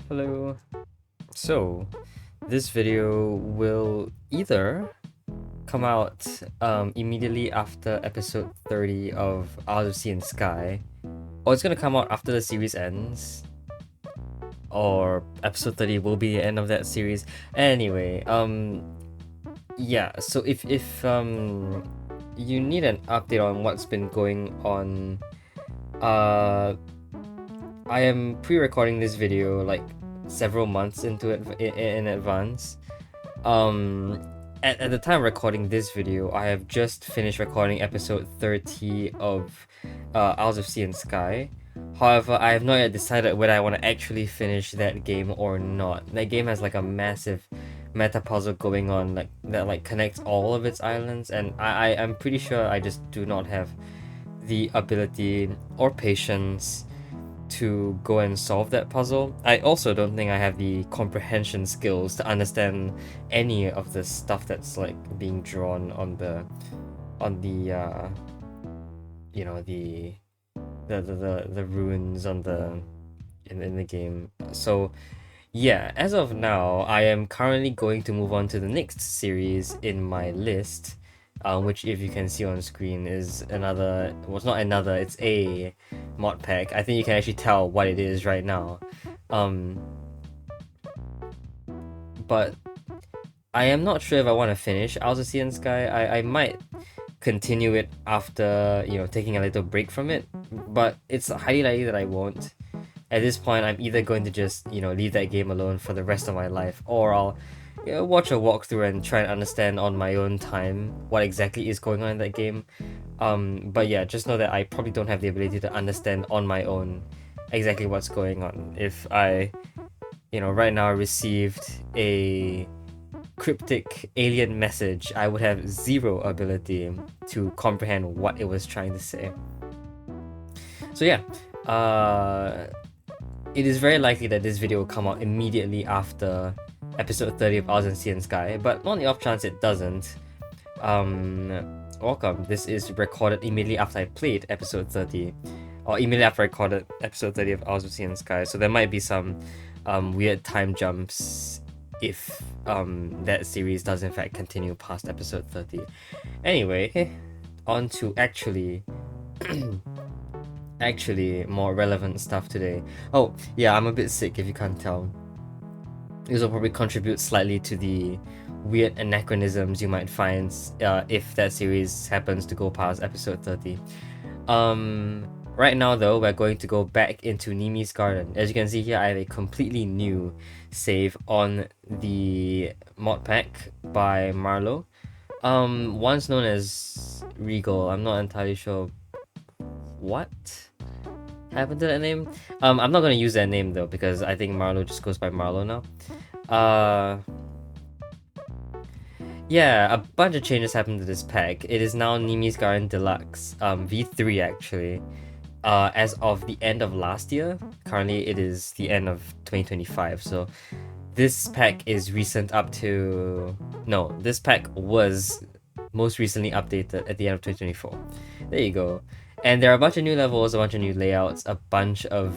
Hello. So, this video will either come out immediately after episode 30 of Out of Sea and Sky, or it's gonna come out after the series ends, or episode 30 will be the end of that series. Anyway, yeah, so if you need an update on what's been going on, I am pre-recording this video like several months into it in advance. Um, at the time of recording this video, I have just finished recording episode 30 of Isles of Sea and Sky. However, I have not yet decided whether I want to actually finish that game or not. That game has like a massive meta puzzle going on, like that like connects all of its islands, and I'm pretty sure I just do not have the ability or patience to go and solve that puzzle. I also don't think I have the comprehension skills to understand any of the stuff that's like being drawn on the you know the runes on the in the game. So yeah, as of now, I am currently going to move on to the next series in my list, which, if you can see on screen, is another. Well, it's not another. It's a mod pack. I think you can actually tell what it is right now. Um, but I am not sure if I want to finish Out of Sea and Sky. I might continue it after taking a little break from it, but it's highly likely that I won't. At this point, I'm either going to just leave that game alone for the rest of my life, or I'll watch a walkthrough and try and understand on my own time what exactly is going on in that game. But yeah, just know that I probably don't have the ability to understand on my own exactly what's going on. If I, right now received a cryptic alien message, I would have zero ability to comprehend what it was trying to say. So yeah, it is very likely that this video will come out immediately after episode 30 of Out of Sea and Sky, but on the off chance it doesn't, welcome. This is recorded immediately after I played episode 30, or immediately after I recorded episode 30 of Out of Sea and Sky, so there might be some weird time jumps if that series does in fact continue past episode 30. Anyway, on to actually more relevant stuff today. Oh yeah, I'm a bit sick if you can't tell. This will probably contribute slightly to the weird anachronisms you might find if that series happens to go past episode 30. Right now though, we're going to go back into Nimi's garden. As you can see here, I have a completely new save on the mod pack by Marlowe. Once known as Regal. I'm not entirely sure what happened to that name. I'm not gonna use that name though, because I think Marlowe just goes by Marlowe now. Yeah, a bunch of changes happened to this pack. It is now Nimi's Garden Deluxe, V3 actually, as of the end of last year. Currently it is the end of 2025, so this pack is recent up to... No, this pack was most recently updated at the end of 2024. There you go. And there are a bunch of new levels, a bunch of new layouts, a bunch of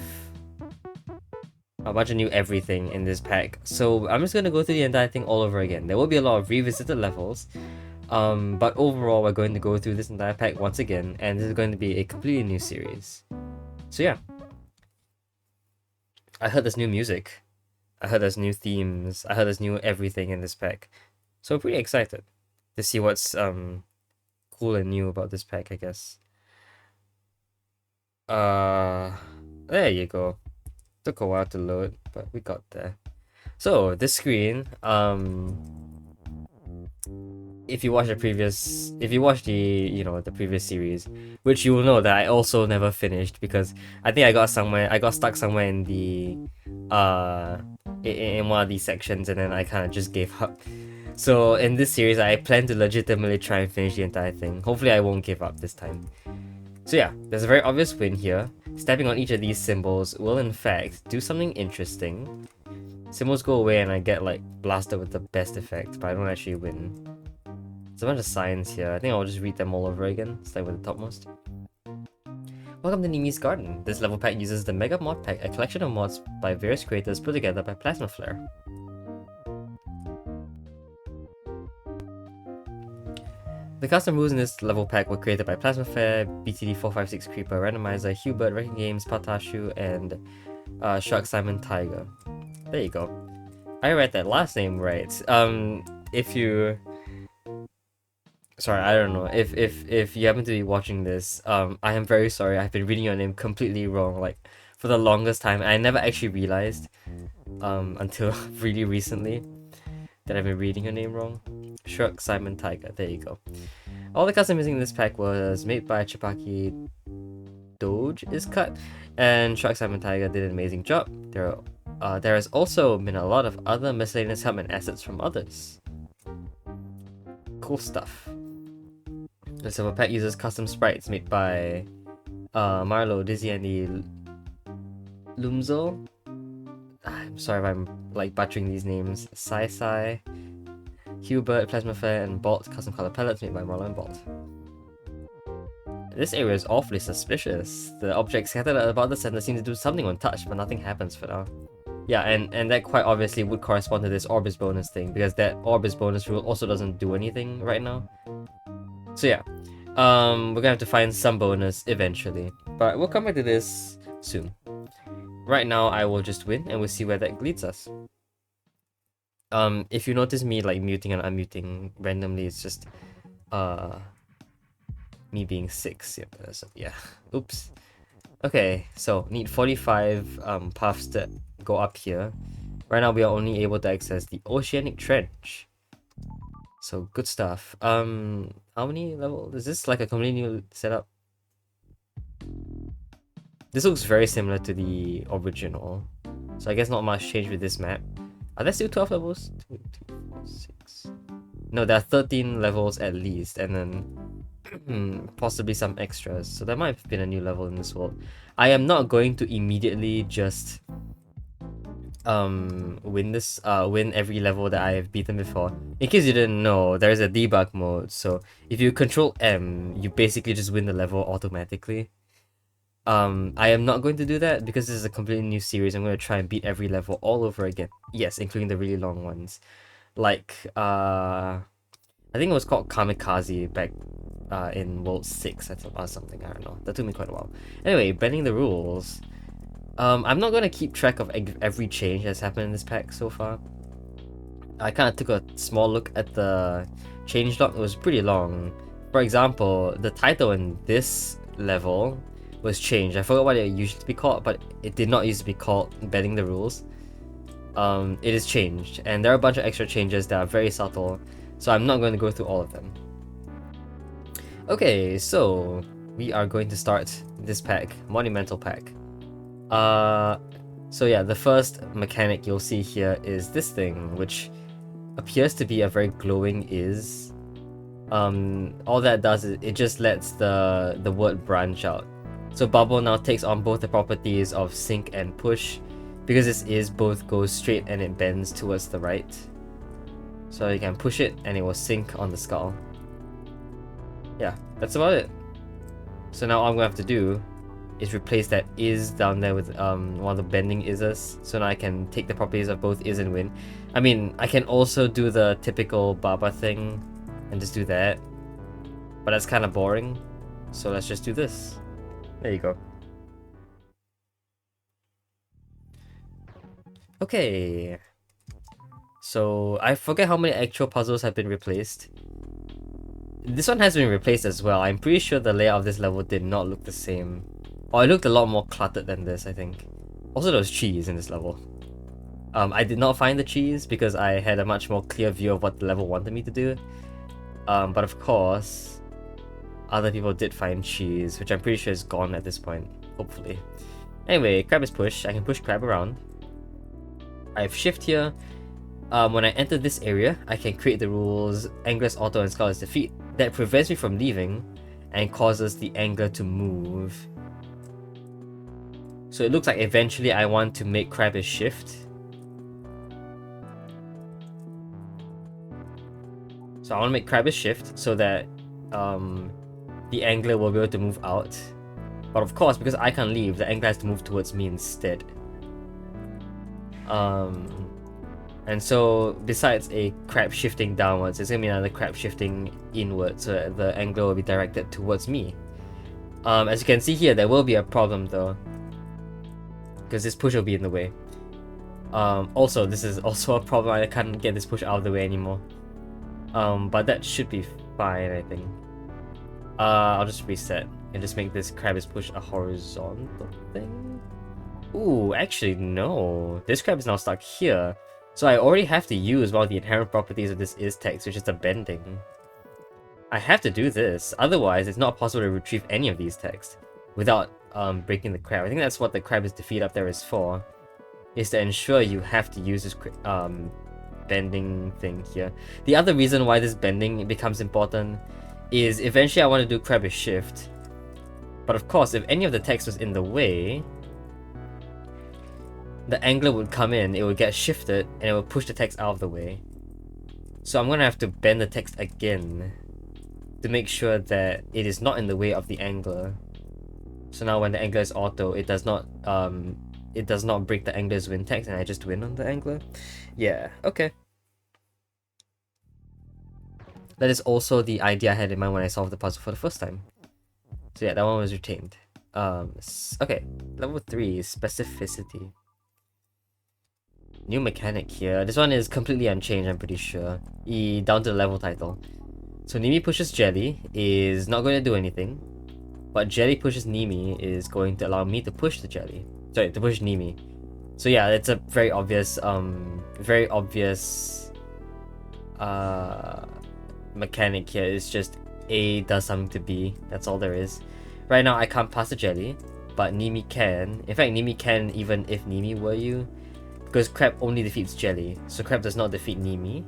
new everything in this pack. So I'm just gonna go through the entire thing all over again. There will be a lot of revisited levels, but overall we're going to go through this entire pack once again, and this is going to be a completely new series. So yeah, I heard there's new music, I heard there's new themes, I heard there's new everything in this pack. So I'm pretty excited to see what's cool and new about this pack, I guess. There you go. Took a while to load, but we got there. So this screen, if you watch the previous series, which you will know that I also never finished, because I think I got stuck somewhere in the in one of these sections, and then I kind of just gave up. So in this series, I plan to legitimately try and finish the entire thing. Hopefully I won't give up this time. So yeah, there's a very obvious win here. Stepping on each of these symbols will in fact do something interesting. Symbols go away and I get like blasted with the best effect, but I don't actually win. There's a bunch of signs here. I think I'll just read them all over again. Start with the topmost. Welcome to Nimi's Garden. This level pack uses the Mega Mod Pack, a collection of mods by various creators put together by Plasma Flare. The custom rules in this level pack were created by Plasma Flare, BTD456 Creeper, Randomizer, Hubert, Wrecking Games, Patashu, and Shark Simon Tiger. There you go. I read that last name right. If you... Sorry, I don't know. If you happen to be watching this, I am very sorry. I've been reading your name completely wrong, like, for the longest time. I never actually realized, until really recently, that I've been reading your name wrong. Shrug Simon Tiger, there you go. All the customizing in this pack was made by Chipaki Doge is cut, and Shrug Simon Tiger did an amazing job. There has also been a lot of other miscellaneous help and assets from others. Cool stuff. The silver pack uses custom sprites made by Marlo, Dizzy, and the Lumzo. I'm sorry if I'm like butchering these names. Sai, Hubert, Plasma Flare, and Bolt custom color palettes made by Marlo and Bolt. This area is awfully suspicious. The objects scattered about the center seem to do something untouched, but nothing happens for now. Yeah, and that quite obviously would correspond to this Orbis bonus thing, because that Orbis bonus rule also doesn't do anything right now. So yeah, we're gonna have to find some bonus eventually, but we'll come back to this soon. Right now, I will just win, and we'll see where that leads us. If you notice me like muting and unmuting randomly, it's just me being 6. Yeah. Oops. Okay, so need 45 paths that go up here. Right now, we are only able to access the Oceanic Trench. So good stuff. How many levels? Is this like a completely new setup? This looks very similar to the original. So I guess not much change with this map. Are there still 12 levels? 2, 3, 4, 6. No, there are 13 levels at least, and then possibly some extras. So there might have been a new level in this world. I am not going to immediately just win every level that I have beaten before. In case you didn't know, there is a debug mode, so if you control M, you basically just win the level automatically. I am not going to do that because this is a completely new series. I'm going to try and beat every level all over again. Yes, including the really long ones. Like, I think it was called Kamikaze back in World 6 or something, I don't know. That took me quite a while. Anyway, bending the rules. I'm not going to keep track of every change that's happened in this pack so far. I kind of took a small look at the change log. It was pretty long. For example, the title in this level was changed. I forgot what it used to be called, but it did not used to be called Bending the Rules. It is changed, and there are a bunch of extra changes that are very subtle, so I'm not going to go through all of them. Okay, so we are going to start this pack, Monumental Pack. So yeah, the first mechanic you'll see here is this thing, which appears to be a very glowing is. All that does is it just lets the word branch out. So Bubble now takes on both the properties of sink and push, because this is both goes straight and it bends towards the right. So you can push it and it will sink on the skull. Yeah, that's about it. So now all I'm gonna have to do is replace that is down there with one of the bending ises. So now I can take the properties of both is and win. I mean, I can also do the typical Baba thing and just do that, but that's kind of boring. So let's just do this. There you go. Okay. So I forget how many actual puzzles have been replaced. This one has been replaced as well. I'm pretty sure the layout of this level did not look the same. Or it looked a lot more cluttered than this, I think. Also, there was cheese in this level. I did not find the cheese because I had a much more clear view of what the level wanted me to do. But of course, other people did find cheese, which I'm pretty sure is gone at this point, hopefully. Anyway, crab is push. I can push crab around. I have shift here. When I enter this area, I can create the rules Angler's Auto and Scholar's Defeat that prevents me from leaving and causes the angler to move. So it looks like eventually I want to make crab his shift. So I want to make crab his shift so that the angler will be able to move out. But of course, because I can't leave, the angler has to move towards me instead. And so besides a crab shifting downwards, it's gonna be another crab shifting inwards, so that the angler will be directed towards me. As you can see here, there will be a problem though, because this push will be in the way. Also, this is also a problem. I can't get this push out of the way anymore. But that should be fine, I think. I'll just reset and just make this crab is push a horizontal thing. Ooh, actually no. This crab is now stuck here. So I already have to use one of the inherent properties of this is text, which is the bending. I have to do this, otherwise it's not possible to retrieve any of these texts without breaking the crab. I think that's what the crab is defeat up there is for, is to ensure you have to use this bending thing here. The other reason why this bending becomes important is eventually I want to do crabbish shift. But of course, if any of the text was in the way, the angler would come in, it would get shifted, and it would push the text out of the way. So I'm going to have to bend the text again to make sure that it is not in the way of the angler. So now when the angler is auto, it does not break the angler's win text, and I just win on the angler. Yeah, okay. That is also the idea I had in mind when I solved the puzzle for the first time. So yeah, that one was retained. Okay, level 3 is specificity. New mechanic here. This one is completely unchanged, I'm pretty sure. Down to the level title. So Nimi pushes Jelly is not going to do anything, but Jelly pushes Nimi is going to allow me to push the Jelly. Sorry, to push Nimi. So yeah, it's a very obvious mechanic here. It's just A does something to B. That's all there is. Right now I can't pass the Jelly, but Nimi can. In fact, Nimi can even if Nimi were you, because Crab only defeats Jelly, so Crab does not defeat Nimi.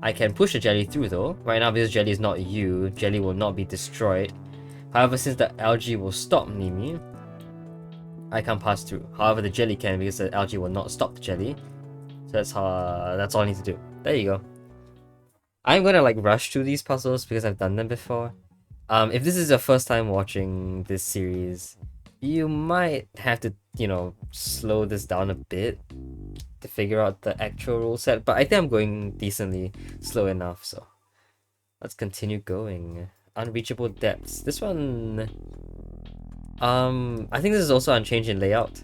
I can push the Jelly through though. Right now, because Jelly is not you, Jelly will not be destroyed. However, since the algae will stop Nimi, I can't pass through. However, the Jelly can, because the algae will not stop the Jelly. So that's all I need to do. There you go. I'm gonna like rush through these puzzles because I've done them before. If this is your first time watching this series, you might have to, you know, slow this down a bit to figure out the actual rule set, but I think I'm going decently slow enough, so let's continue going. Unreachable depths. This one, I think this is also unchanged in layout.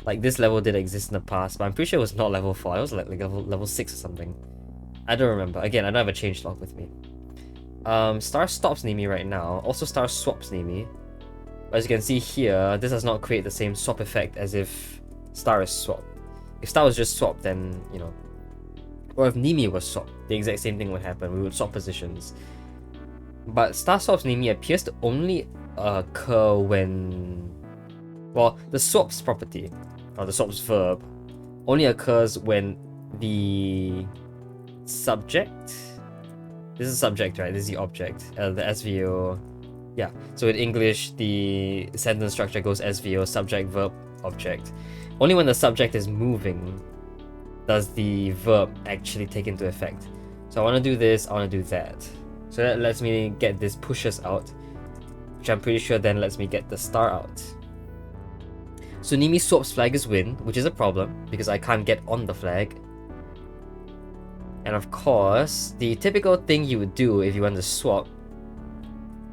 Like, this level did exist in the past, but I'm pretty sure it was not level 4, it was like level 6 or something. I don't remember. Again, I don't have a change log with me. Star stops Nimi right now. Also, Star swaps Nimi. As you can see here, this does not create the same swap effect as if Star is swapped. If Star was just swapped, then, you know, or if Nimi was swapped, the exact same thing would happen. We would swap positions. But Star swaps Nimi appears to only occur when, well, the swaps property, or the swaps verb, only occurs when the subject, this is subject, right? This is the object, the SVO. Yeah, so in English, the sentence structure goes SVO, subject, verb, object. Only when the subject is moving does the verb actually take into effect. So I want to do this, I want to do that. So that lets me get this pushes out, which I'm pretty sure then lets me get the star out. So Nimi swaps flag is win, which is a problem because I can't get on the flag. And of course, the typical thing you would do if you want to swap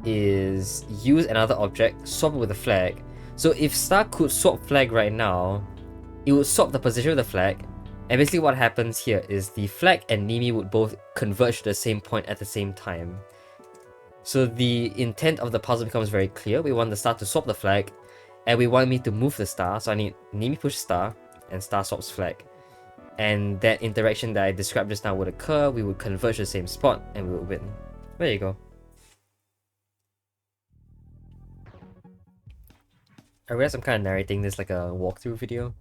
is use another object, swap it with a flag. So if Star could swap flag right now, it would swap the position of the flag, and basically what happens here is the flag and Nimi would both converge to the same point at the same time. So the intent of the puzzle becomes very clear. We want the Star to swap the flag, and we want me to move the Star, so I need Nimi push Star, and Star swaps flag. And that interaction that I described just now would occur, we would converge to the same spot, and we would win. There you go. I realize I'm kind of narrating this like a walkthrough video.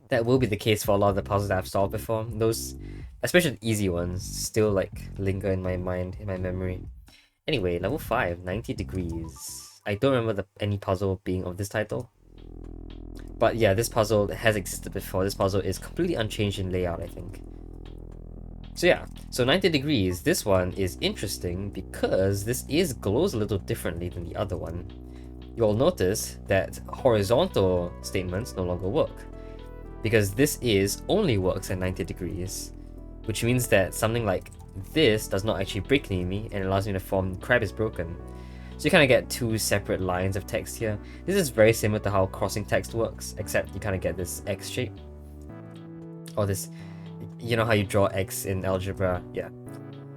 That will be the case for a lot of the puzzles that I've solved before. Those, especially the easy ones, still like linger in my mind, in my memory. Anyway, level 5, 90 degrees. I don't remember any puzzle being of this title. But yeah, this puzzle has existed before. This puzzle is completely unchanged in layout, I think. So yeah, so 90 degrees, this one is interesting because this is glows a little differently than the other one. You'll notice that horizontal statements no longer work, because this is only works at 90 degrees, which means that something like this does not actually break Nimi and allows me to form crab is broken. So you kind of get two separate lines of text here. This is very similar to how crossing text works, except you kind of get this X shape. Or this, you know how you draw X in algebra? Yeah.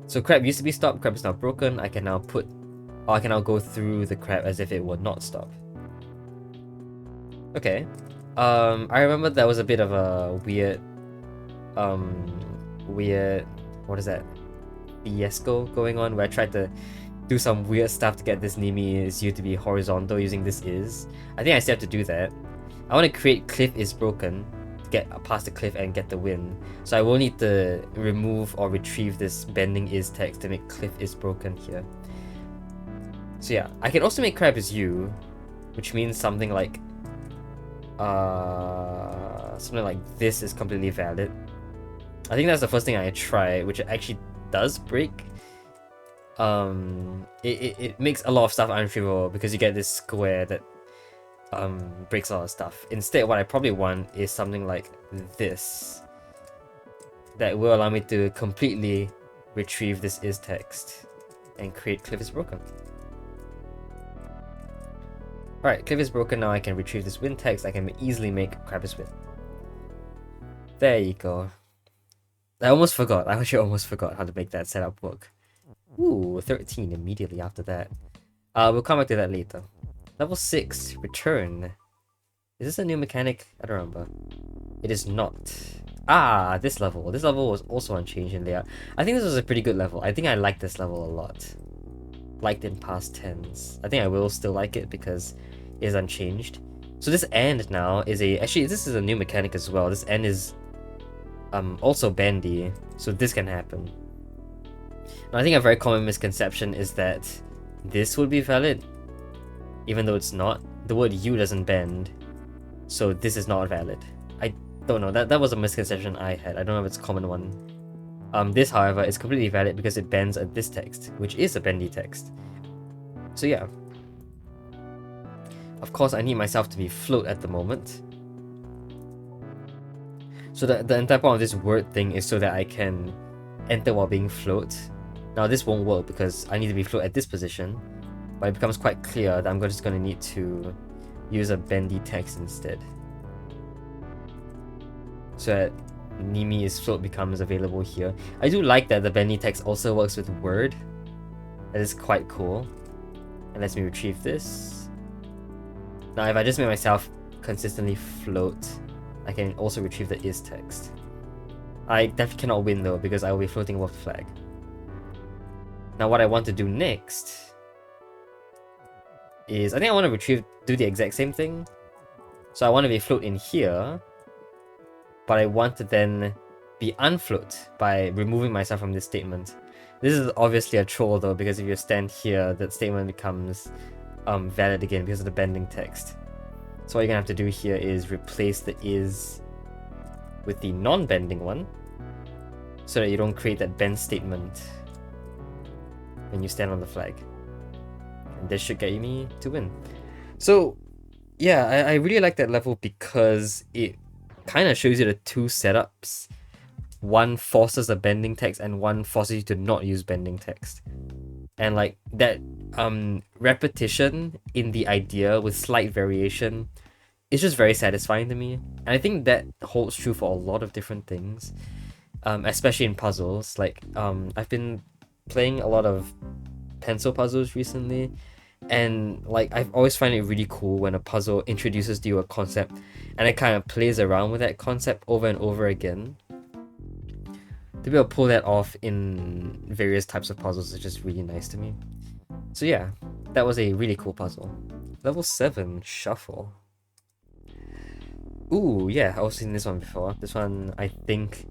So crab used to be stopped, crab is now broken. I can now go through the crab as if it were not stop. Okay. I remember there was a bit of a weird, what is that? Fiasco going on where I tried to do some weird stuff to get this Nimi is you to be horizontal using this is. I think I still have to do that. I want to create cliff is broken, get past the cliff and get the win. So I will need to remove or retrieve this bending is text to make cliff is broken here. So yeah, I can also make crab is you, which means something like this is completely valid. I think that's the first thing I tried, which actually does break. It makes a lot of stuff unretrievable because you get this square that breaks a lot of stuff. Instead, what I probably want is something like this that will allow me to completely retrieve this is text and create cliff is broken. Alright, cliff is broken. Now I can retrieve this win text. I can easily make crab is win. There you go. I almost forgot. I actually almost forgot how to make that setup work. Ooh, 13 immediately after that. We'll come back to that later. Level 6, return. Is this a new mechanic? I don't remember. It is not. Ah, this level. This level was also unchanged in layout. I think this was a pretty good level. I think I like this level a lot. Liked in past tense. I think I will still like it because it is unchanged. So this end now is actually this is a new mechanic as well. This end is also bendy, so this can happen. Now, I think a very common misconception is that this would be valid, even though it's not. The word you doesn't bend, so this is not valid. I don't know, that was a misconception I had. I don't know if it's a common one. This, however, is completely valid because it bends at this text, which is a bendy text. So yeah. Of course, I need myself to be float at the moment. So the entire point of this word thing is so that I can enter while being float. Now this won't work because I need to be float at this position, but it becomes quite clear that I'm just going to need to use a bendy text instead. So that Nimi is float becomes available here. I do like that the bendy text also works with word. That is quite cool. And lets me retrieve this. Now if I just make myself consistently float, I can also retrieve the is text. I definitely cannot win though because I will be floating above the flag. Now what I want to do next is, I think I want to do the exact same thing. So I want to be float in here, but I want to then be unfloat by removing myself from this statement. This is obviously a troll though, because if you stand here, that statement becomes valid again because of the bending text. So what you're gonna have to do here is replace the is with the non-bending one, so that you don't create that bend statement when you stand on the flag. And this should get me to win. So yeah, I really like that level because it kind of shows you the two setups. One forces a bending text and one forces you to not use bending text. And like that repetition in the idea with slight variation is just very satisfying to me. And I think that holds true for a lot of different things, especially in puzzles. Like I've been playing a lot of pencil puzzles recently, and like I've always find it really cool when a puzzle introduces to you a concept and it kind of plays around with that concept over and over again. To be able to pull that off in various types of puzzles is just really nice to me. So yeah, that was a really cool puzzle. Level 7, Shuffle. Ooh, yeah, I've seen this one before. This one, I think,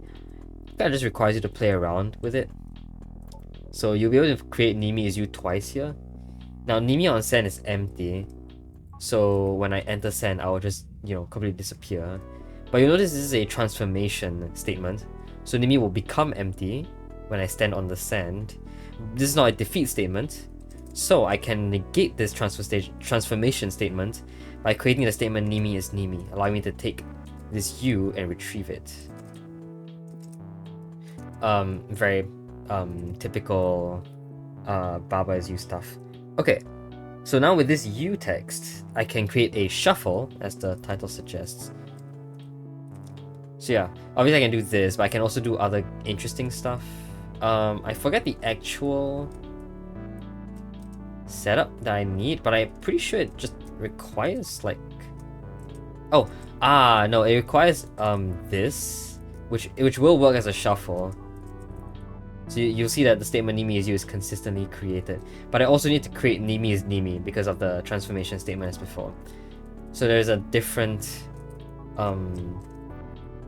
kind of just requires you to play around with it. So you'll be able to create Nimi is you twice here. Now, Nimi on sand is empty, so when I enter sand, I will just, completely disappear. But you'll notice this is a transformation statement. So Nimi will become empty when I stand on the sand. This is not a defeat statement, so I can negate this transformation statement by creating the statement Nimi is Nimi, allowing me to take this U and retrieve it. Very typical Baba is U stuff. Okay, so now with this U text, I can create a shuffle, as the title suggests. So yeah, obviously I can do this, but I can also do other interesting stuff. I forget the actual setup that I need, but I'm pretty sure it just requires like... Oh, no, it requires this, which will work as a shuffle. So you'll see that the statement Nimi is you is consistently created. But I also need to create Nimi is Nimi because of the transformation statement as before. So there's a different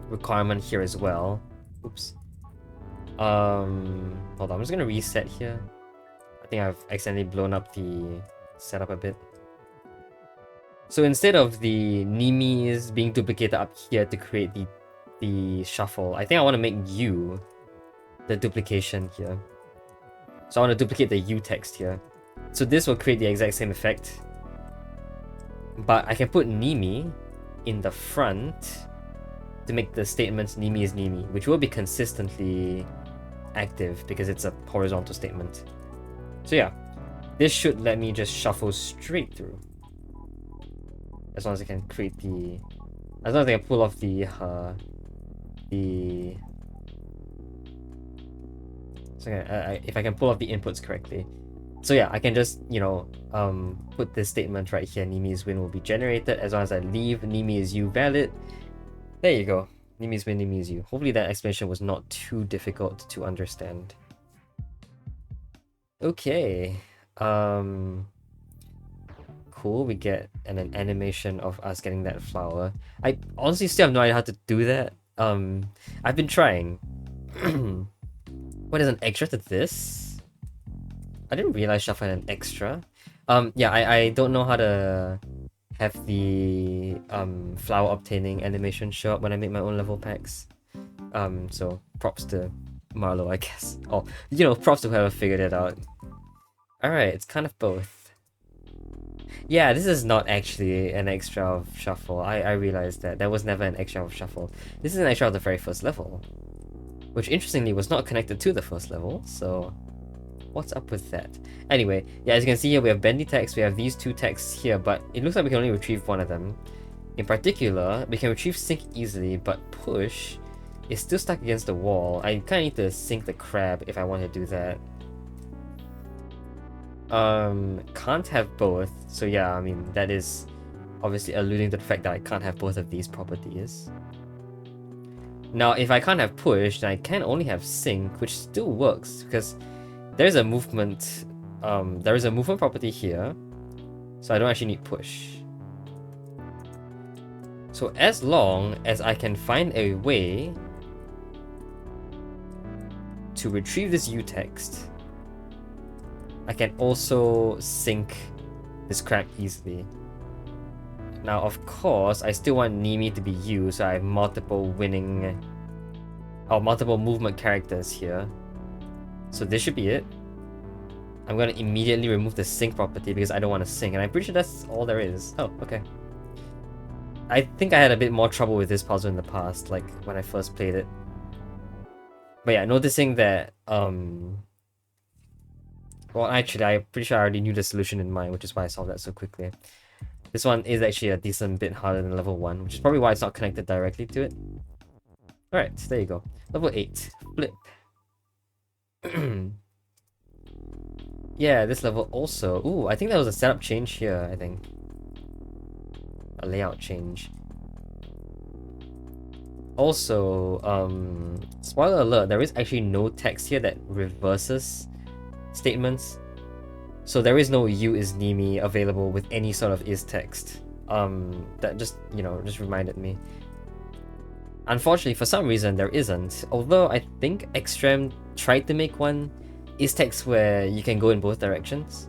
requirement here as well. Oops. Hold on, I'm just gonna reset here. I think I've accidentally blown up the setup a bit. So instead of the Nimis being duplicated up here to create the shuffle, I think I want to make U the duplication here. So I want to duplicate the U text here. So this will create the exact same effect. But I can put Nimi in the front to make the statements Nimi is Nimi, which will be consistently active because it's a horizontal statement. So yeah, this should let me just shuffle straight through. As long as I can create as long as I can pull off if I can pull off the inputs correctly. So yeah, I can just, put this statement right here, Nimi's win will be generated as long as I leave Nimi is you valid. There you go. Nimi's win, Nimi is you. Hopefully that explanation was not too difficult to understand. Okay. Cool, we get an animation of us getting that flower. I honestly still have no idea how to do that. I've been trying. What is an extra to this? I didn't realize Shuffle had an extra. Yeah, I don't know how to have the flower obtaining animation show up when I make my own level packs. So props to Marlo, I guess. Or, props to whoever figured it out. Alright, it's kind of both. Yeah, this is not actually an extra of Shuffle. I realized that. There was never an extra of Shuffle. This is an extra of the very first level. Which, interestingly, was not connected to the first level, so... what's up with that? Anyway, yeah, as you can see here, we have bendy text, we have these two texts here, but it looks like we can only retrieve one of them. In particular, we can retrieve sync easily, but push is still stuck against the wall. I kinda need to sync the crab if I want to do that. Can't have both, so yeah, I mean, that is obviously alluding to the fact that I can't have both of these properties. Now, if I can't have push, then I can only have sync, which still works, because there's a movement property here, so I don't actually need push. So as long as I can find a way to retrieve this U text, I can also sync this crab easily. Now, of course, I still want Nimi to be U, so I have multiple movement characters here. So this should be it. I'm gonna immediately remove the sync property because I don't want to sync, and I'm pretty sure that's all there is. Oh, okay. I think I had a bit more trouble with this puzzle in the past, like when I first played it. But yeah, noticing that, well, actually, I'm pretty sure I already knew the solution in mind, which is why I solved that so quickly. This one is actually a decent bit harder than level 1, which is probably why it's not connected directly to it. Alright, there you go. Level 8. Flip. Yeah, this level also... Ooh, I think there was a setup change here, I think. A layout change. Also, spoiler alert, there is actually no text here that reverses statements. So there is no U is Nimi available with any sort of is text. That just, just reminded me. Unfortunately, for some reason, there isn't. Although I think Extreme tried to make one is text where you can go in both directions.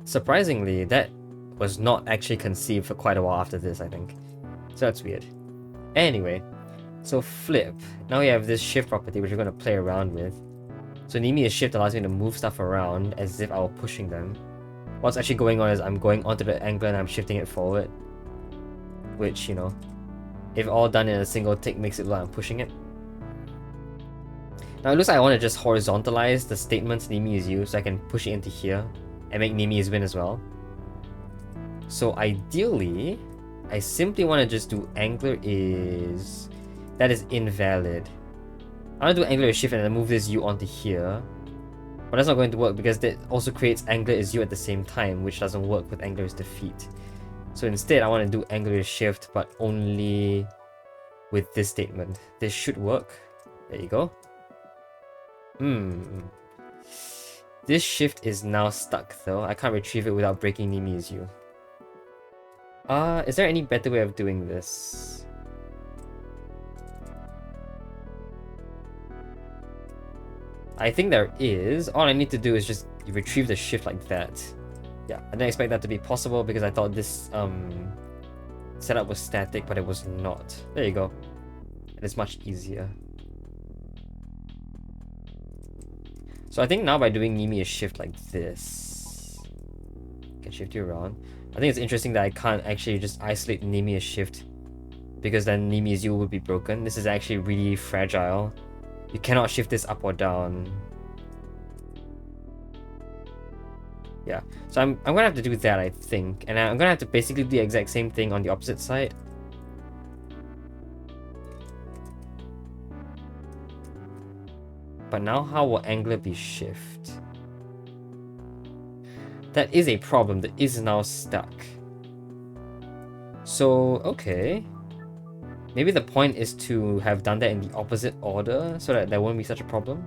Surprisingly, that was not actually conceived for quite a while after this, I think. So that's weird. Anyway, so flip. Now we have this shift property which we're going to play around with. So Nimi is shift allows me to move stuff around as if I were pushing them. What's actually going on is I'm going onto the angler and I'm shifting it forward. Which, you know, if all done in a single tick makes it look like I'm pushing it. Now it looks like I want to just horizontalize the statements Nimi is used so I can push it into here and make Nimi is win as well. So ideally, I simply want to just do angler is... That is invalid. I want to do angler is shift and then move this U onto here. But that's not going to work because that also creates angler is U at the same time, which doesn't work with angler is defeat. So instead, I want to do angler is shift, but only with this statement. This should work. There you go. This shift is now stuck though. I can't retrieve it without breaking Nimi is U. Is there any better way of doing this? I think there is. All I need to do is just retrieve the shift like that. Yeah, I didn't expect that to be possible because I thought this setup was static, but it was not. There you go. And it's much easier. So I think now by doing Nimi is shift like this, I can shift you around. I think it's interesting that I can't actually just isolate Nimi as shift because then Nimi as U would be broken. This is actually really fragile. You cannot shift this up or down. Yeah, so I'm gonna have to do that, I think, and I'm gonna have to basically do the exact same thing on the opposite side. But now how will angler be shift? That is a problem that is now stuck. So, okay. Maybe the point is to have done that in the opposite order so that there won't be such a problem.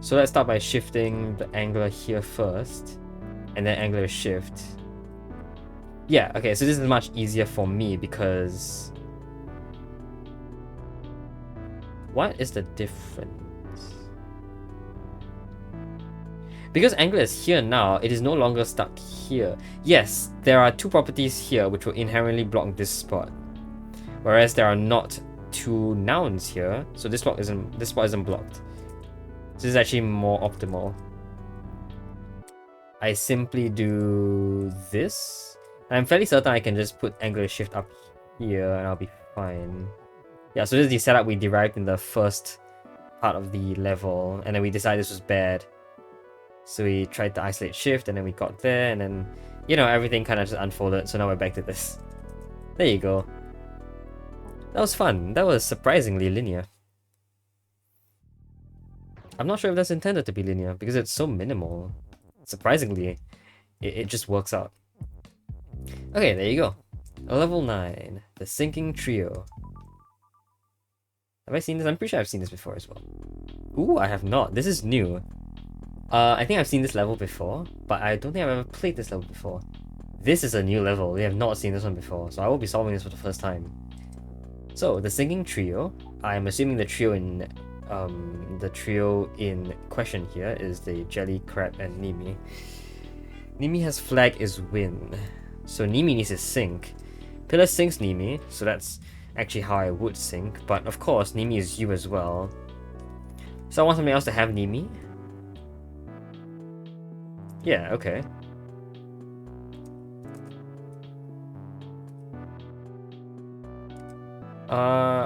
So let's start by shifting the angler here first, and then angler shift. Yeah, okay, so this is much easier for me because... What is the difference? Because angler is here now, it is no longer stuck here. Yes, there are two properties here which will inherently block this spot, whereas there are not two nouns here, so this spot isn't blocked. This is actually more optimal. I simply do this, and I'm fairly certain I can just put angler shift up here and I'll be fine. Yeah, so this is the setup we derived in the first part of the level, and then we decided this was bad. So we tried to isolate shift, and then we got there, and then, you know, everything kind of just unfolded, so now we're back to this. There you go. That was fun. That was surprisingly linear. I'm not sure if that's intended to be linear, because it's so minimal. Surprisingly, it just works out. Okay, there you go. Level 9, the Sinking Trio. Have I seen this? I'm pretty sure I've seen this before as well. Ooh, I have not. This is new. I think I've seen this level before, but I don't think I've ever played this level before. This is a new level. We have not seen this one before, so I will be solving this for the first time. So, the Sinking Trio. I'm assuming the trio in question here is the Jelly, Crab, and Nimi. Nimi has flag is win, so Nimi needs to sink. Pillar sinks Nimi, so that's actually how I would sink, but of course Nimi is U as well. So I want something else to have Nimi. Yeah, okay.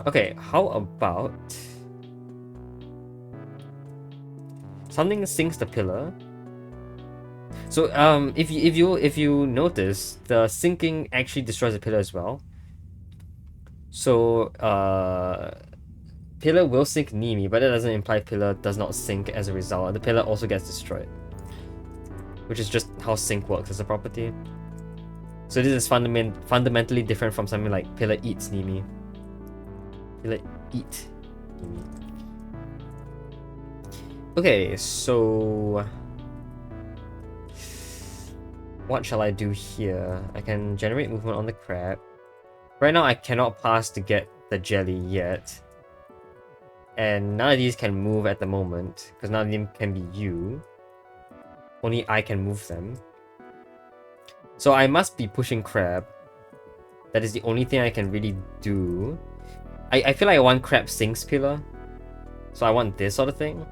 Okay, how about something sinks the pillar. So if you notice, the sinking actually destroys the pillar as well. So pillar will sink Nimi, but that doesn't imply pillar does not sink as a result. The pillar also gets destroyed, which is just how sink works as a property. So this is fundamentally different from something like pillar eats Nimi. Pillar eat Nimi. Okay, so what shall I do here? I can generate movement on the crab. Right now I cannot pass to get the jelly yet. And none of these can move at the moment, because none of them can be U. Only I can move them. So I must be pushing crab. That is the only thing I can really do. I feel like I want crab sinks pillar. So I want this sort of thing.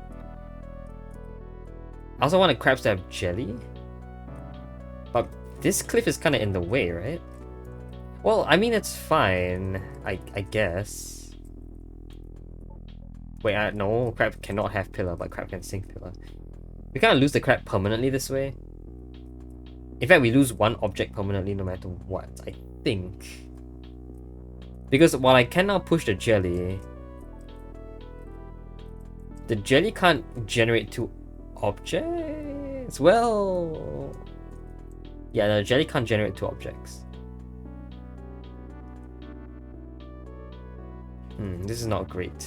I also want the crabs to have jelly. But this cliff is kind of in the way, right? Well, I mean, it's fine, I guess. Wait, no, crab cannot have pillar, but crab can sink pillar. We kind of lose the crab permanently this way. In fact, we lose one object permanently no matter what, I think. Because while I can now push the jelly can't generate two objects. Well, yeah, the jelly can't generate two objects. This is not great.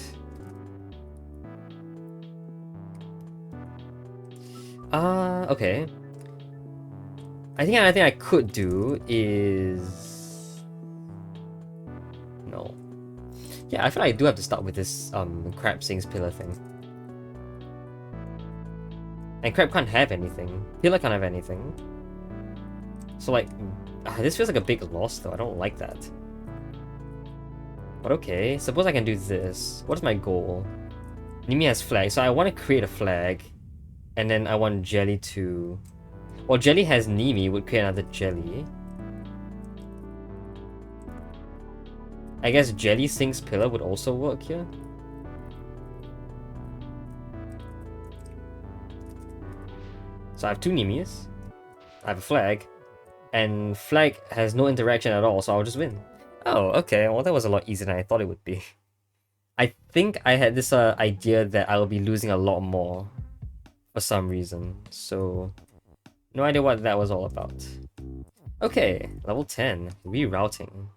Okay. I think another thing I could do is... No. Yeah, I feel like I do have to start with this crab sings pillar thing. And crab can't have anything. Pillar can't have anything. So like, this feels like a big loss though. I don't like that. But okay, suppose I can do this. What is my goal? Nimi has flag, so I want to create a flag. And then I want jelly to... Well, jelly has Nimi, would create another jelly. I guess jelly sinks pillar would also work here. So I have two Nimis. I have a flag. And flag has no interaction at all, so I'll just win. Oh, okay. Well, that was a lot easier than I thought it would be. I think I had this idea that I will be losing a lot more for some reason. So, no idea what that was all about. Okay, level 10. Rerouting.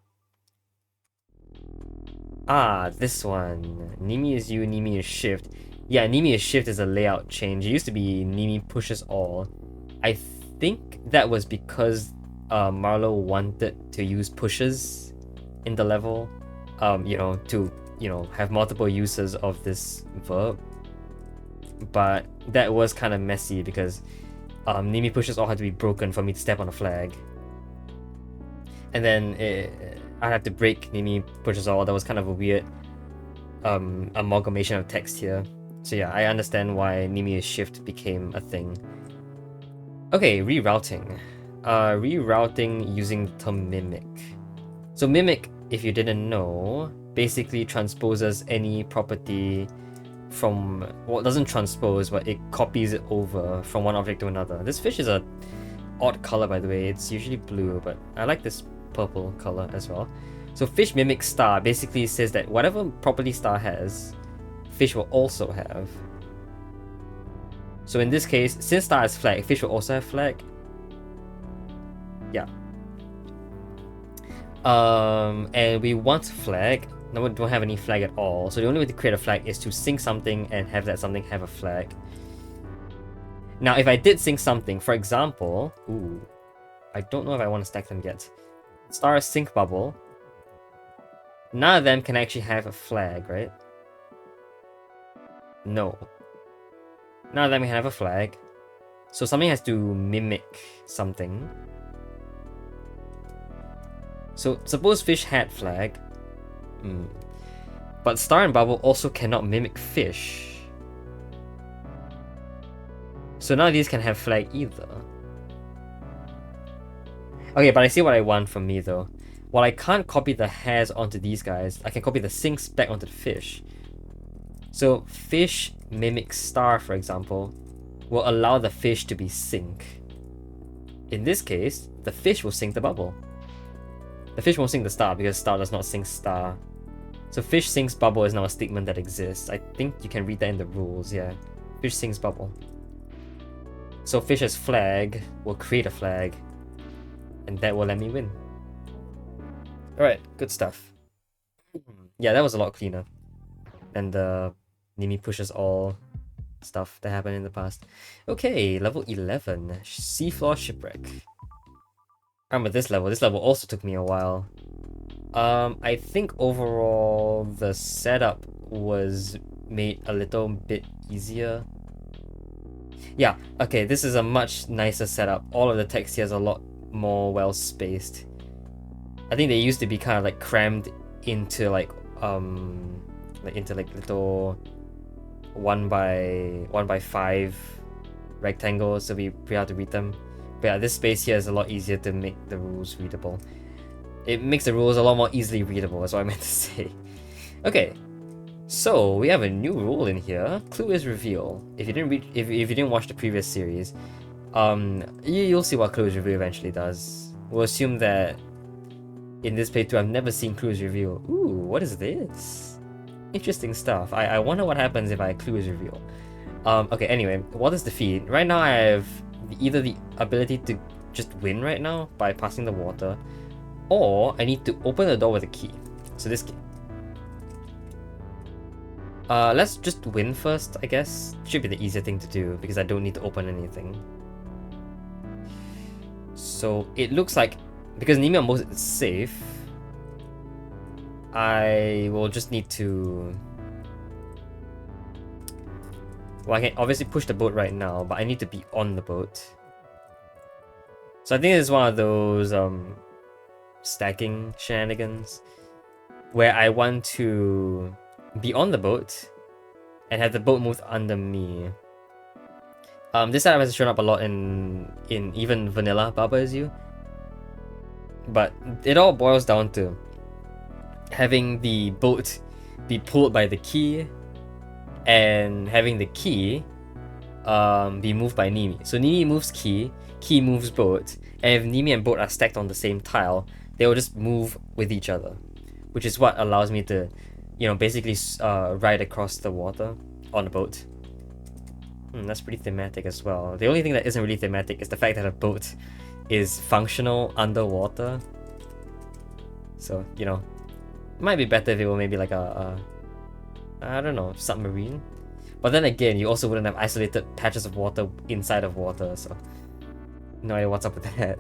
Ah, this one. Nimi is you, Nimi is shift. Yeah, Nimi is shift is a layout change. It used to be Nimi pushes all. I think that was because Marlo wanted to use pushes in the level, to, have multiple uses of this verb. But that was kind of messy because Nimi pushes all had to be broken for me to step on a flag. And then I had to break Nimi pushes all. That was kind of a weird amalgamation of text here. So yeah, I understand why Nimi is shift became a thing. Okay, rerouting. Rerouting using the term mimic. So mimic, if you didn't know, basically transposes any property from... Well, it doesn't transpose, but it copies it over from one object to another. This fish is a odd color, by the way. It's usually blue, but I like this purple color as well. So fish mimic star basically says that whatever property star has, fish will also have. So in this case, since star has flag, fish will also have flag. Yeah. And we want flag. No, we don't have any flag at all. So the only way to create a flag is to sync something and have that something have a flag. Now, if I did sync something, for example, I don't know if I want to stack them yet. Star sync bubble. None of them can actually have a flag, right? No. None of them can have a flag. So something has to mimic something. So suppose fish had flag. But star and bubble also cannot mimic fish. So none of these can have flag either. Okay, but I see what I want from me though. While I can't copy the hairs onto these guys, I can copy the sinks back onto the fish. So fish mimic star, for example, will allow the fish to be sync. In this case, the fish will sync the bubble. The fish won't sync the star because star does not sync star. So fish syncs bubble is now a statement that exists. I think you can read that in the rules, yeah. Fish syncs bubble. So fish's flag will create a flag, and that will let me win. Alright, good stuff. Yeah, that was a lot cleaner than the Nimi pushes all stuff that happened in the past. Okay, level 11, Seafloor Shipwreck. I remember this level also took me a while. I think overall the setup was made a little bit easier. Yeah, okay, this is a much nicer setup. All of the text here is a lot more well spaced. I think they used to be kind of like crammed into like little 1 by 5 rectangles, so we have to read them. But yeah, this space here is a lot easier to make the rules readable. It makes the rules a lot more easily readable, that's what I meant to say. Okay, so we have a new rule in here. Clue is reveal. If you didn't watch the previous series, you'll see what clue is reveal eventually does. We'll assume that in this playthrough I've never seen clue is reveal. Ooh, what is this? Interesting stuff. I wonder what happens if I clue is reveal. Okay, anyway, what is defeat? Right now I have either the ability to just win right now by passing the water, or I need to open the door with a key. So this key. Let's just win first, I guess. Should be the easier thing to do because I don't need to open anything. So it looks like, because Nimi almost is safe, I will just need to... Well, I can obviously push the boat right now, but I need to be on the boat. So I think it's one of those stacking shenanigans where I want to be on the boat and have the boat move under me. This setup has shown up a lot in even vanilla Baba Is You, but it all boils down to having the boat be pulled by the key and having the key be moved by Nimi. So Nimi moves key, key moves boat, and if Nimi and boat are stacked on the same tile, they will just move with each other, which is what allows me to, you know, basically ride across the water on a boat. That's pretty thematic as well. The only thing that isn't really thematic is the fact that a boat is functional underwater. So, you know, it might be better if it were maybe like a I don't know, submarine. But then again, you also wouldn't have isolated patches of water inside of water, so no idea what's up with that.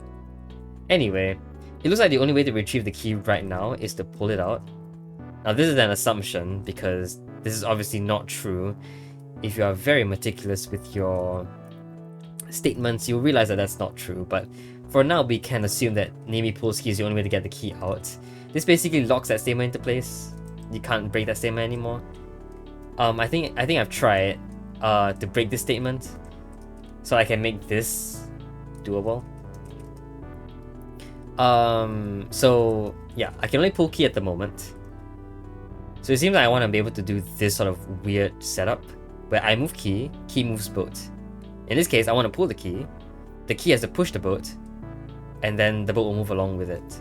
Anyway, it looks like the only way to retrieve the key right now is to pull it out. Now this is an assumption because this is obviously not true. If you are very meticulous with your statements, you'll realize that that's not true, but for now we can assume that Nimi pulls key is the only way to get the key out. This basically locks that statement into place. You can't break that statement anymore. I think I've tried to break this statement so I can make this doable. So yeah, I can only pull key at the moment. So it seems like I want to be able to do this sort of weird setup where I move key, key moves boat. In this case, I want to pull the key has to push the boat, and then the boat will move along with it.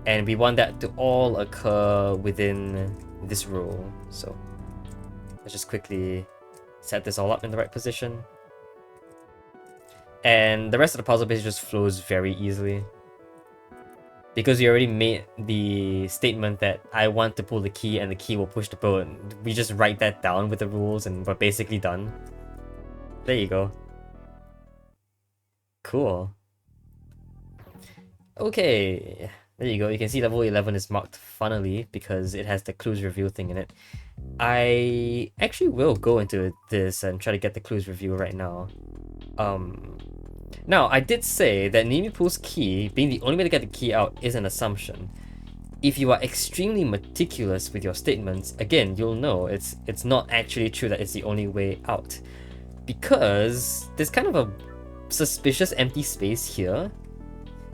And we want that to all occur within this rule. So let's just quickly set this all up in the right position. And the rest of the puzzle basically just flows very easily, because we already made the statement that I want to pull the key and the key will push the boat. We just write that down with the rules and we're basically done. There you go. Cool. Okay, there you go. You can see level 11 is marked funnily because it has the clues reveal thing in it. I actually will go into this and try to get the clues reveal right now. Now, I did say that Nimi pulls key, being the only way to get the key out, is an assumption. If you are extremely meticulous with your statements, again, you'll know it's not actually true that it's the only way out. Because there's kind of a suspicious empty space here.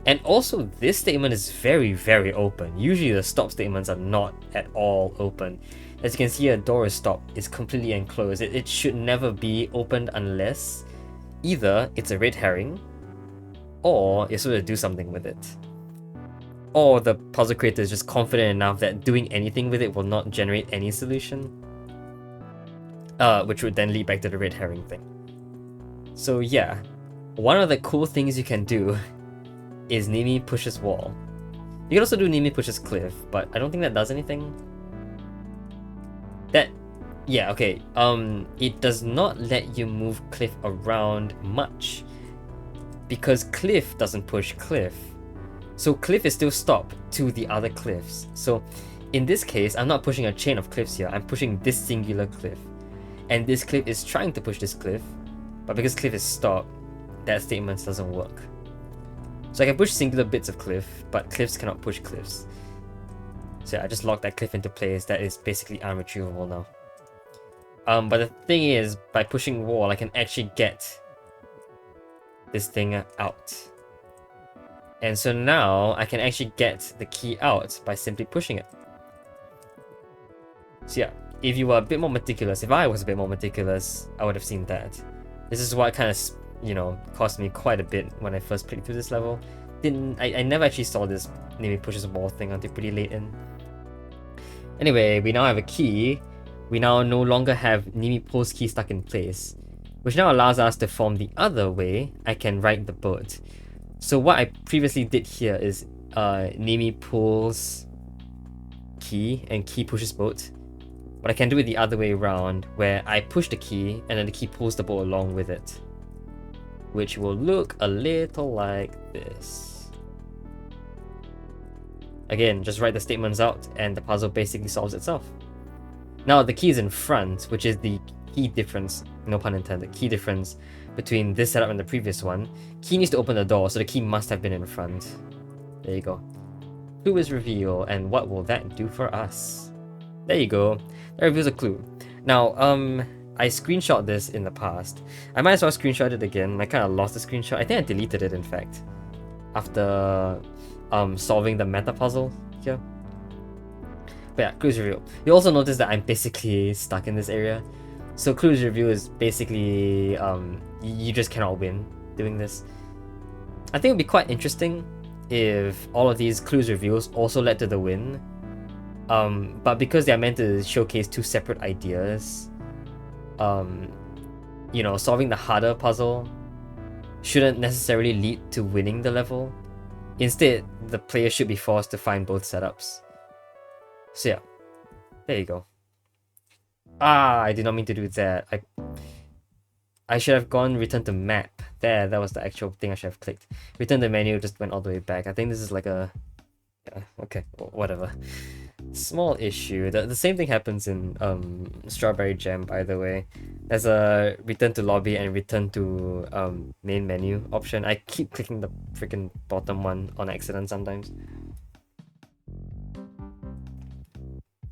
And also, this statement is very, very open. Usually the stop statements are not at all open. As you can see, a door is stopped, it's completely enclosed. It should never be opened unless either it's a red herring, or you're supposed to do something with it. Or the puzzle creator is just confident enough that doing anything with it will not generate any solution. Which would then lead back to the red herring thing. So yeah, one of the cool things you can do is Nimi pushes wall. You can also do Nimi pushes cliff, but I don't think that does anything. Yeah, okay, it does not let you move cliff around much because cliff doesn't push cliff. So cliff is still stopped to the other cliffs. So in this case, I'm not pushing a chain of cliffs here, I'm pushing this singular cliff. And this cliff is trying to push this cliff, but because cliff is stopped, that statement doesn't work. So I can push singular bits of cliff, but cliffs cannot push cliffs. So yeah, I just locked that cliff into place. That is basically unretrievable now. But the thing is, by pushing wall, I can actually get this thing out. And so now I can actually get the key out by simply pushing it. So yeah, if you were a bit more meticulous, if I was a bit more meticulous, I would have seen that. This is what kind of, you know, cost me quite a bit when I first played through this level. I never actually saw this Nimi pushes a wall thing until pretty late in. Anyway, we now have a key. We now no longer have Nimi pulls key stuck in place, which now allows us to form the other way I can ride the boat. So what I previously did here is Nimi pulls key and key pushes boat. But I can do it the other way around, where I push the key and then the key pulls the boat along with it, which will look a little like this. Again, just write the statements out and the puzzle basically solves itself. Now the key is in front, which is the key difference, no pun intended, key difference between this setup and the previous one. Key needs to open the door, so the key must have been in front. There you go. Clue is reveal, and what will that do for us? There you go. That reveals a clue. Now, I screenshot this in the past. I might as well screenshot it again. I kind of lost the screenshot. I think I deleted it, in fact, after solving the meta puzzle here. But yeah, clues reveal. You also notice that I'm basically stuck in this area. So clues reveal is basically you just cannot win doing this. I think it'd be quite interesting if all of these clues reveals also led to the win. But because they're meant to showcase two separate ideas, you know, solving the harder puzzle shouldn't necessarily lead to winning the level. Instead, the player should be forced to find both setups. So yeah, there you go. Ah, I did not mean to do that. I should have gone return to map. There, that was the actual thing I should have clicked. Return to menu just went all the way back. I think this is like a... yeah, okay, whatever. Small issue. The same thing happens in Strawberry Jam, by the way. There's a return to lobby and return to main menu option. I keep clicking the freaking bottom one on accident sometimes.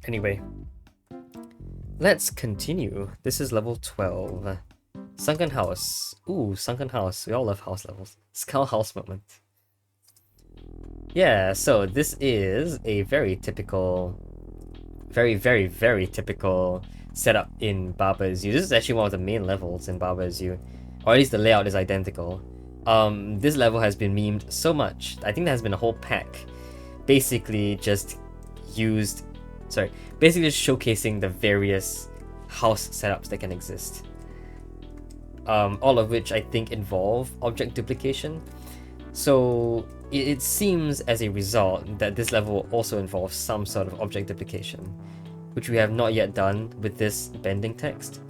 Anyway, let's continue. This is level 12. Sunken House. Ooh, Sunken House. We all love house levels. Skull House moment. Yeah, so this is a very typical, very typical setup in Baba Is You. This is actually one of the main levels in Baba Is You, or at least the layout is identical. This level has been memed so much. I think there has been a whole pack, basically just showcasing the various house setups that can exist. All of which I think involve object duplication. So it seems as a result that this level also involves some sort of object duplication, which we have not yet done with this bending text.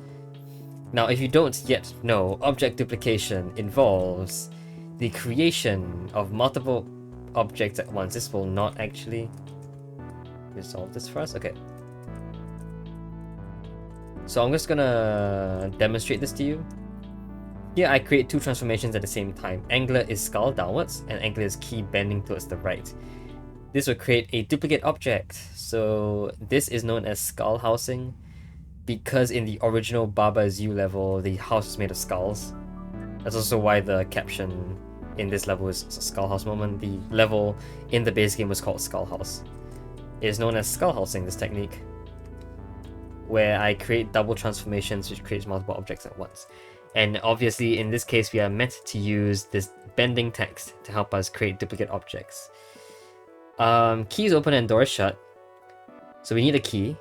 Now, if you don't yet know, object duplication involves the creation of multiple objects at once. This will not actually resolve this for us. Okay. So I'm just gonna demonstrate this to you. Here I create two transformations at the same time. Angular is skull downwards and angular is key bending towards the right. This will create a duplicate object. So this is known as skull housing because in the original Baba Is You level, the house is made of skulls. That's also why the caption in this level is Skull House moment. The level in the base game was called Skull House. It is known as skull housing, this technique, where I create double transformations which creates multiple objects at once. And obviously in this case we are meant to use this bending text to help us create duplicate objects. Key is open and door is shut, so we need a key.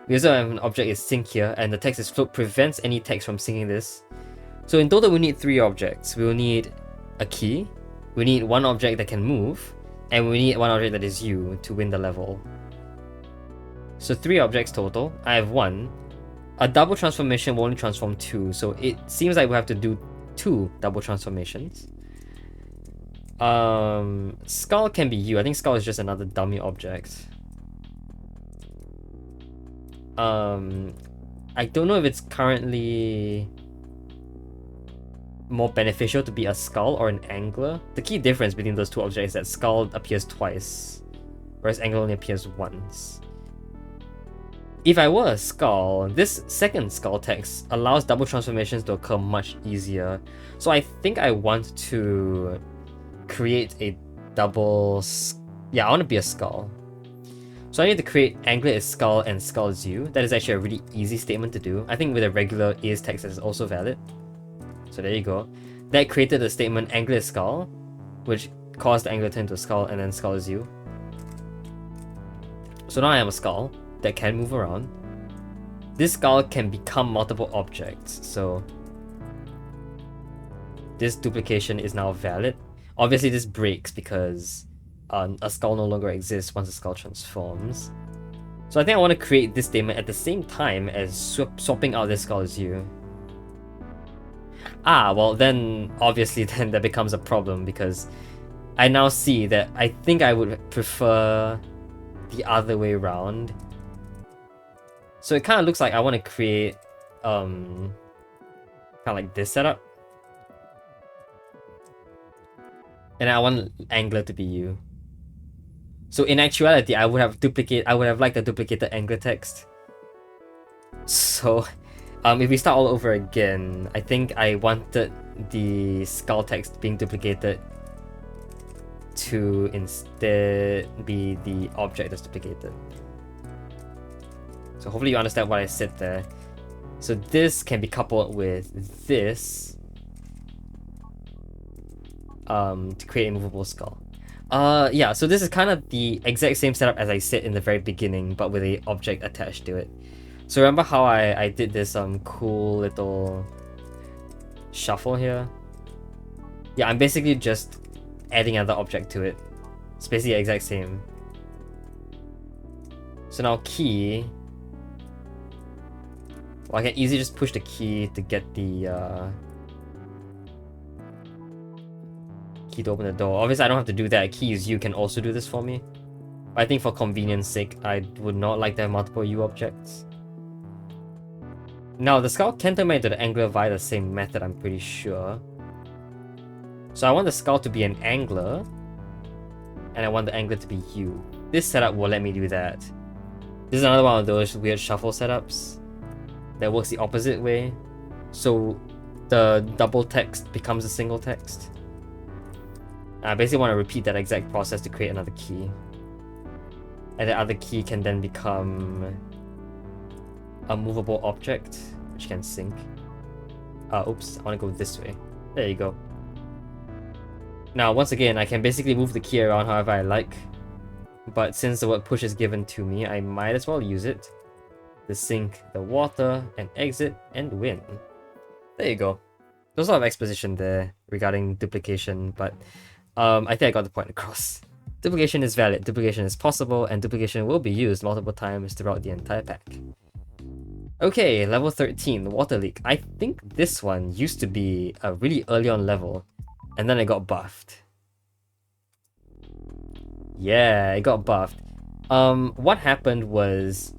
We also have an object is sync here, and the text is float prevents any text from syncing this. So in total we need 3 objects. We will need a key, we need one object that can move, and we need one object that is you to win the level. So 3 objects total. I have 1. A double transformation will only transform 2, so it seems like we have to do 2 double transformations. Skull can be you. I think skull is just another dummy object. I don't know if it's currently... more beneficial to be a skull or an angler. The key difference between those two objects is that skull appears twice, whereas angler only appears once. If I were a skull, this second skull text allows double transformations to occur much easier. So I think I want to create a double... Yeah, I want to be a skull. So I need to create angler is skull and skull is you. That is actually a really easy statement to do. I think with a regular is text that is also valid. So there you go. That created the statement angler is skull, which caused the angler to turn into a skull, and then skull is you. So now I am a skull that can move around. This skull can become multiple objects, so this duplication is now valid. Obviously this breaks because a skull no longer exists once a skull transforms. So I think I want to create this statement at the same time as swapping out this skull as you. Well then obviously then that becomes a problem because I now see that I think I would prefer the other way around. So it kind of looks like I want to create kind of like this setup. And I want angler to be you. So in actuality, I would have liked a duplicated angler text. So if we start all over again, I think I wanted the skull text being duplicated to instead be the object that's duplicated. So hopefully you understand what I said there. So this can be coupled with this to create a movable skull. Yeah, so this is kind of the exact same setup as I said in the very beginning, but with a object attached to it. So remember how I did this cool little shuffle here? Yeah, I'm basically just adding another object to it. It's basically the exact same. So now key. Well, I can easily just push the key to get the key to open the door. Obviously, I don't have to do that. Key is you can also do this for me. But I think for convenience sake, I would not like to have multiple U objects. Now, the skull can turn into the angler via the same method, I'm pretty sure. So I want the skull to be an angler, and I want the angler to be you. This setup will let me do that. This is another one of those weird shuffle setups that works the opposite way. So the double text becomes a single text. I basically want to repeat that exact process to create another key. And the other key can then become a movable object, which can sync. Oops, I want to go this way. There you go. Now, once again, I can basically move the key around however I like. But since the word push is given to me, I might as well use it to sync the water and exit and win. There you go. There's a lot of exposition there regarding duplication, but I think I got the point across. Duplication is valid, duplication is possible, and duplication will be used multiple times throughout the entire pack. Okay, level 13, the water leak. I think this one used to be a really early on level, and then it got buffed. Yeah, it got buffed. What happened was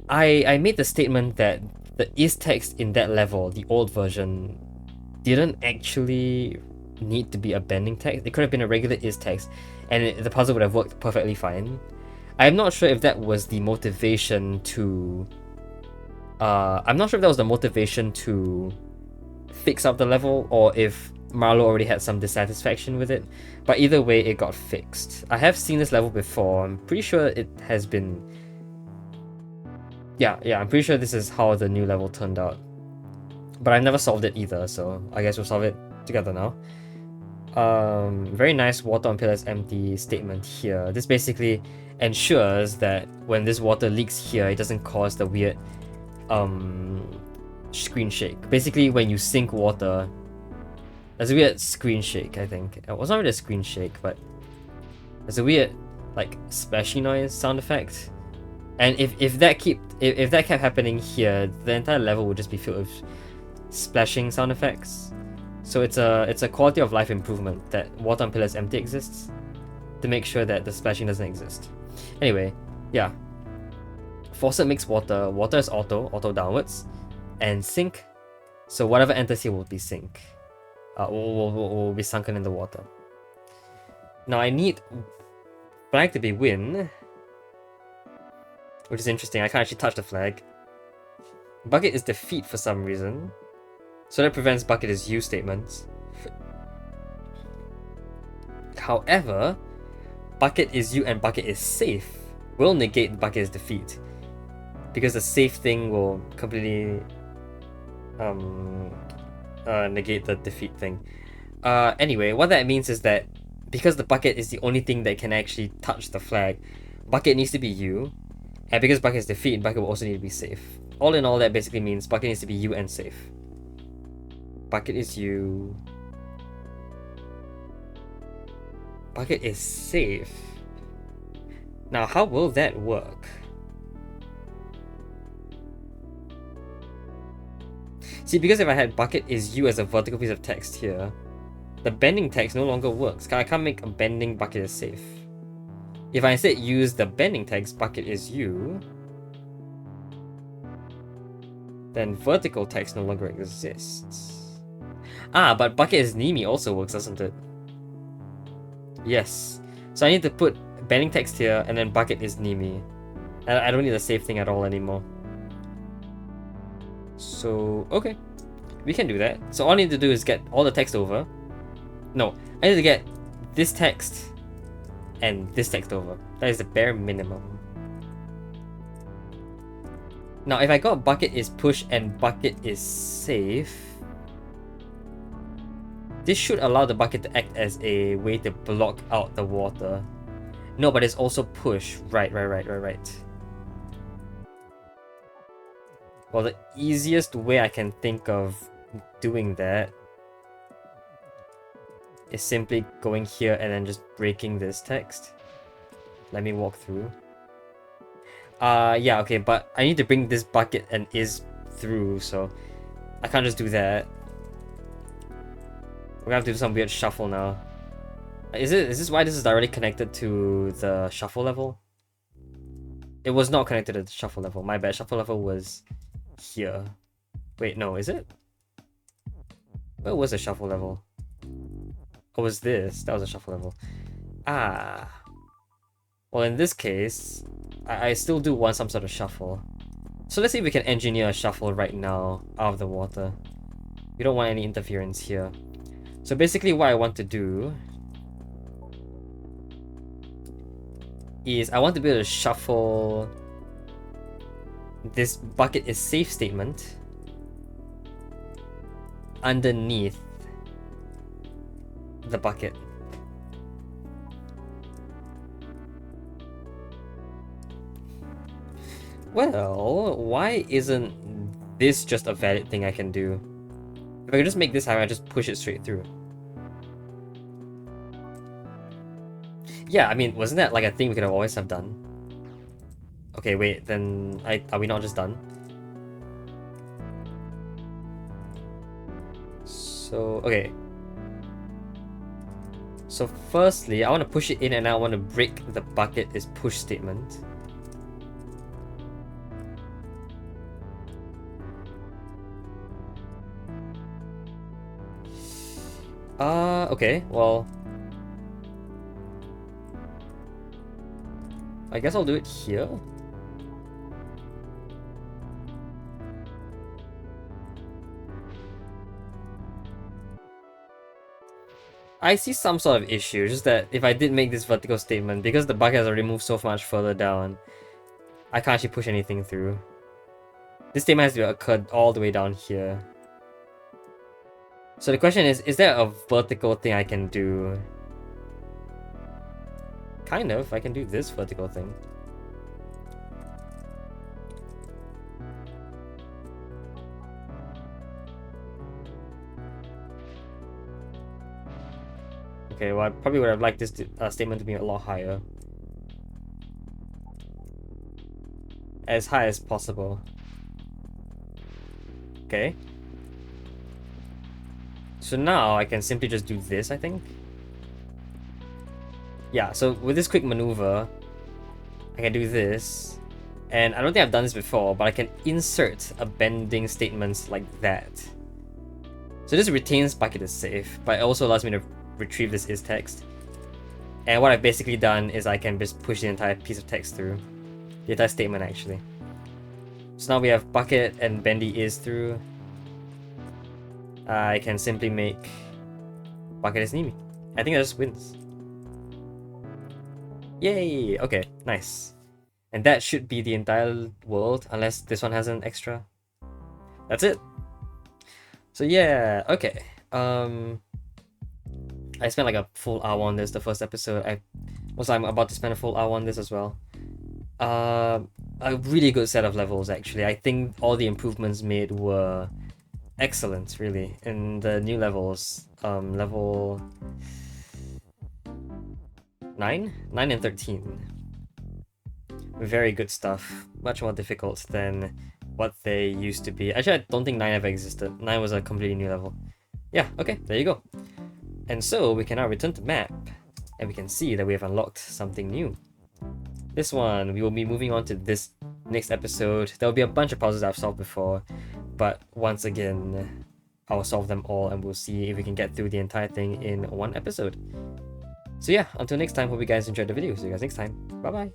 I made the statement that the is text in that level, the old version, didn't actually need to be a bending text. It could have been a regular is text, and the puzzle would have worked perfectly fine. I'm not sure if that was the motivation to... I'm not sure if that was the motivation to fix up the level, or if Marlo already had some dissatisfaction with it, but either way it got fixed. I have seen this level before. I'm pretty sure it has been... Yeah, I'm pretty sure this is how the new level turned out. But I've never solved it either, so I guess we'll solve it together now. Very nice water on pillars empty statement here. This basically ensures that when this water leaks here, it doesn't cause the weird screen shake. Basically, when you sink water, there's a weird screen shake, I think. It wasn't really a screen shake, but there's a weird, like, splashy noise sound effect. And if that kept happening here, the entire level would just be filled with splashing sound effects. So it's a quality of life improvement that water on pillars empty exists to make sure that the splashing doesn't exist. Anyway, yeah. Faucet makes water. Water is auto downwards, and sink. So whatever enters here will be sink. will be sunken in the water. Now I need flag to be win, which is interesting. I can't actually touch the flag. Bucket is defeat for some reason, so that prevents bucket is you statements. However, bucket is you and bucket is safe will negate bucket is defeat, because the safe thing will completely negate the defeat thing. Anyway, what that means is that because the bucket is the only thing that can actually touch the flag, bucket needs to be you, and because bucket is defeat, bucket will also need to be safe. All in all, that basically means bucket needs to be you and safe. Bucket is you. Bucket is safe. Now, how will that work? See, because if I had bucket is you as a vertical piece of text here, the bending text no longer works. I can't make a bending bucket is safe. If I instead use the bending text bucket is you, then vertical text no longer exists. Ah, but bucket is Nimi also works, doesn't it? Yes. So I need to put bending text here, and then bucket is Nimi. I don't need the safe thing at all anymore. So, okay. We can do that. So all I need to do is get all the text over. No, I need to get this text and this text over. That is the bare minimum. Now, if I got bucket is push and bucket is safe, this should allow the bucket to act as a way to block out the water. No, but it's also push. Right. Well, the easiest way I can think of doing that is simply going here and then just breaking this text. Let me walk through. Yeah, okay, but I need to bring this bucket and is through, so I can't just do that. We're gonna have to do some weird shuffle now. Is this why this is directly connected to the shuffle level? It was not connected to the shuffle level. My bad. Shuffle level was here. Wait, no, is it? Where was the shuffle level? Oh, was this? That was a shuffle level. Ah. Well, in this case, I still do want some sort of shuffle. So let's see if we can engineer a shuffle right now out of the water. We don't want any interference here. So basically what I want to do is I want to be able to shuffle this bucket is safe statement underneath the bucket. Well, why isn't this just a valid thing I can do? If I can just make this happen, I just push it straight through. Yeah, I mean, wasn't that like a thing we could have always have done? Okay, wait, then are we not just done? So, okay. So firstly, I want to push it in and I want to break the bucket is push statement. Okay, well, I guess I'll do it here. I see some sort of issue, just that if I did make this vertical statement, because the bucket has already moved so much further down, I can't actually push anything through. This statement has to occur all the way down here. So the question is there a vertical thing I can do? Kind of, I can do this vertical thing. Okay, well I probably would have liked this statement to be a lot higher. As high as possible. Okay. So now I can simply just do this, I think. Yeah, so with this quick maneuver, I can do this. And I don't think I've done this before, but I can insert a bending statement like that. So this retains bucket as safe, but it also allows me to retrieve this is text. And what I've basically done is I can just push the entire piece of text through. The entire statement, actually. So now we have bucket and bendy is through. I can simply make bucket is Nimi. I think that just wins. Yay! Okay, nice. And that should be the entire world, unless this one has an extra. That's it. So yeah, okay. I spent like a full hour on this, the first episode. I'm about to spend a full hour on this as well. A really good set of levels, actually. I think all the improvements made were excellent, really. In the new levels, level 9 and 13. Very good stuff. Much more difficult than what they used to be. Actually, I don't think 9 ever existed. 9 was a completely new level. Yeah, okay, there you go. And so we can now return to map, and we can see that we have unlocked something new. This one, we will be moving on to this next episode. There will be a bunch of puzzles I've solved before, but once again, I'll solve them all and we'll see if we can get through the entire thing in one episode. So yeah, until next time, hope you guys enjoyed the video. See you guys next time. Bye bye.